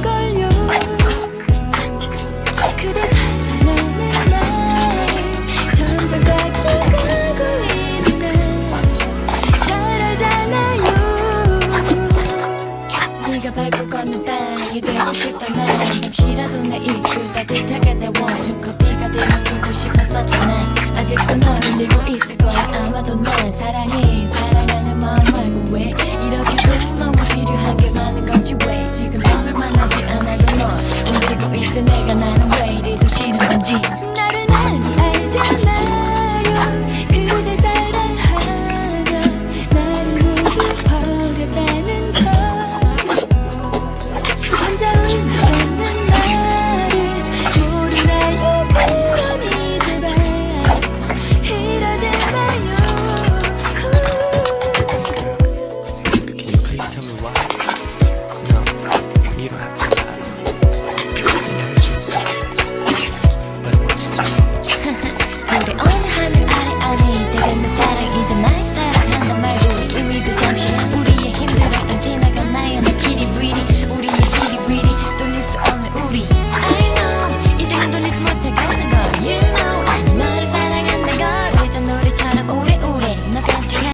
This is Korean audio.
걸요. 그대 사랑하는 말 점점 꽉차가고 있는 날 잘 알잖아요. 네가 밟고 걷는 땅이 되고 싶던 날 잠시라도 내 입술 따뜻하게 데워준 커피가 되고 싶었었던 날 아직도 널 흘리고 있을 거야. 아마도 난 사랑해 사랑하는 마음 말고 왜 이렇게 꼭 너무 필요하게